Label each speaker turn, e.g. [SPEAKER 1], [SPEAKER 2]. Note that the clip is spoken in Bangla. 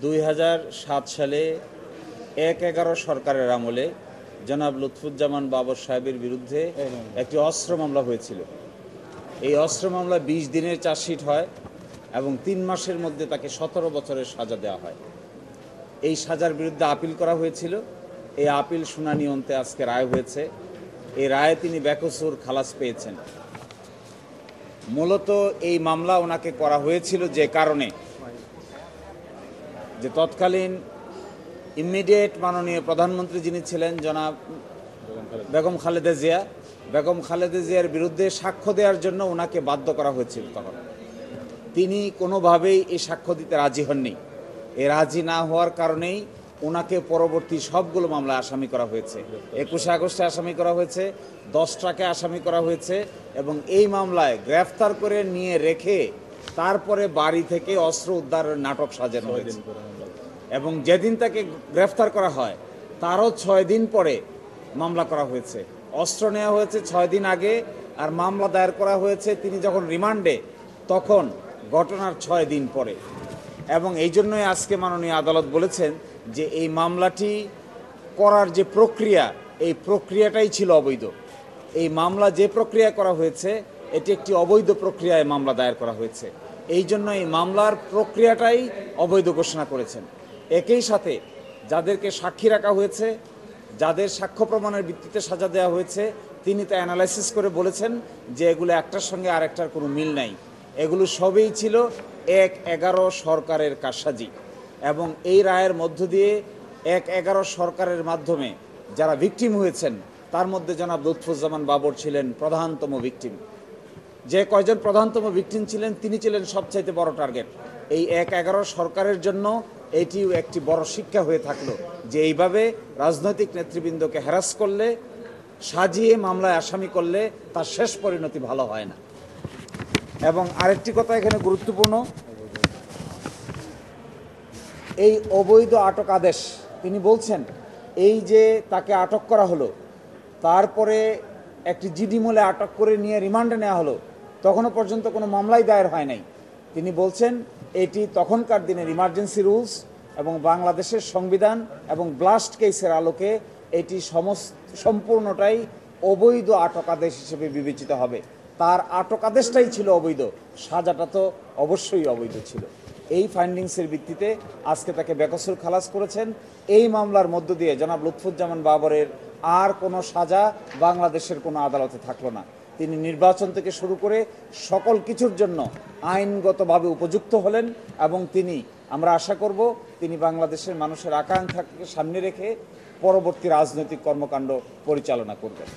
[SPEAKER 1] 2007 সালে 1/11 সরকারের আমলে জনাব লুৎফুজ্জামান বাবর সাহেবের বিরুদ্ধে একটি অস্ত্র মামলা হয়েছিল। এই অস্ত্র মামলা 20 দিনের চার্জশিট হয় এবং 3 মাসের মধ্যে তাকে 17 বছরের সাজা দেওয়া হয়। এই সাজার বিরুদ্ধে আপিল করা হয়েছিল। এই আপিল শুনানি অন্তে আজকে রায় হয়েছে। এই রায়ে তিনি বেকসুর খালাস পেয়েছেন। মূলত এই মামলা ওনাকে করা হয়েছিল যে কারণে, যে তৎকালীন ইমিডিয়েট মাননীয় প্রধানমন্ত্রী যিনি ছিলেন জনাব বেগম খালেদা জিয়ার বিরুদ্ধে সাক্ষ্য দেওয়ার জন্য ওনাকে বাধ্য করা হয়েছিল। তখন তিনি কোনোভাবেই এই সাক্ষ্য দিতে রাজি হননি। এই রাজি না হওয়ার কারণেই ওনাকে পরবর্তী সবগুলো মামলায় আসামি করা হয়েছে। 21 আগস্টে আসামি করা হয়েছে, 10টাকে আসামি করা হয়েছে এবং এই মামলায় গ্রেফতার করে নিয়ে রেখে তারপরে বাড়ি থেকে অস্ত্র উদ্ধারের নাটক সাজানো হয়েছে। এবং যেদিন তাকে গ্রেফতার করা হয় তারও 6 দিন পরে মামলা করা হয়েছে। অস্ত্র নেওয়া হয়েছে 6 দিন আগে, আর মামলা দায়ের করা হয়েছে তিনি যখন রিমান্ডে তখন ঘটনার 6 দিন পরে। এবং এই জন্যই আজকে মাননীয় আদালত বলেছেন যে এই মামলাটি করার যে প্রক্রিয়া, এই প্রক্রিয়াটাই ছিল অবৈধ। এই মামলা যে প্রক্রিয়া করা হয়েছে এটি একটি অবৈধ প্রক্রিয়ায় মামলা দায়ের করা হয়েছে। এই জন্য এই মামলার প্রক্রিয়াটাই অবৈধ ঘোষণা করেছেন। একই সাথে যাদেরকে সাক্ষী রাখা হয়েছে, যাদের সাক্ষ্য প্রমাণের ভিত্তিতে সাজা দেওয়া হয়েছে, তিনি তা অ্যানালাইসিস করে বলেছেন যে এগুলো একটার সঙ্গে আরেকটার কোনো মিল নাই। এগুলো সবই ছিল 1/11 সরকারের কারসাজি। এবং এই রায়ের মধ্য দিয়ে 1/11 সরকারের মাধ্যমে যারা ভিকটিম হয়েছেন তার মধ্যে জনাব লুৎফুজ্জামান বাবর ছিলেন প্রধানতম ভিকটিম। যে কয়জন প্রধানতম ভিকটিম ছিলেন তিনি ছিলেন সবচাইতে বড় টার্গেট। এই 1/11 সরকারের জন্য এটিও একটি বড় শিক্ষা হয়ে থাকলো যে এইভাবে রাজনৈতিক নেতৃবৃন্দকে হ্যারাস করলে, সাজিয়ে মামলায় আসামি করলে তার শেষ পরিণতি ভালো হয় না। এবং আরেকটি কথা এখানে গুরুত্বপূর্ণ, এই অবৈধ আটক আদেশ তিনি বলছেন এই যে তাকে আটক করা হলো, তারপরে একটি জিডি মোলে আটক করে নিয়ে রিমান্ডে নেওয়া হলো, তখনও পর্যন্ত কোনো মামলাই দায়ের হয় নাই। তিনি বলছেন এটি তখনকার দিনের ইমার্জেন্সি রুলস এবং বাংলাদেশের সংবিধান এবং ব্লাস্ট কেসের আলোকে এটি সম্পূর্ণটাই অবৈধ আটক আদেশ হিসেবে বিবেচিত হবে। তার আটক আদেশটাই ছিল অবৈধ, সাজাটা তো অবশ্যই অবৈধ ছিল। এই ফাইন্ডিংসের ভিত্তিতে আজকে তাকে বেকসুর খালাস করেছেন। এই মামলার মধ্য দিয়ে জনাব লুৎফুজ্জামান বাবরের আর কোনো সাজা বাংলাদেশের কোনো আদালতে থাকলো না। তিনি নির্বাচন থেকে শুরু করে সকল কিছুর জন্য আইনগতভাবে উপযুক্ত হলেন এবং আমরা আশা করব তিনি বাংলাদেশের মানুষের আকাঙ্ক্ষাকে সামনে রেখে পরবর্তী রাজনৈতিক কর্মকাণ্ড পরিচালনা করবেন।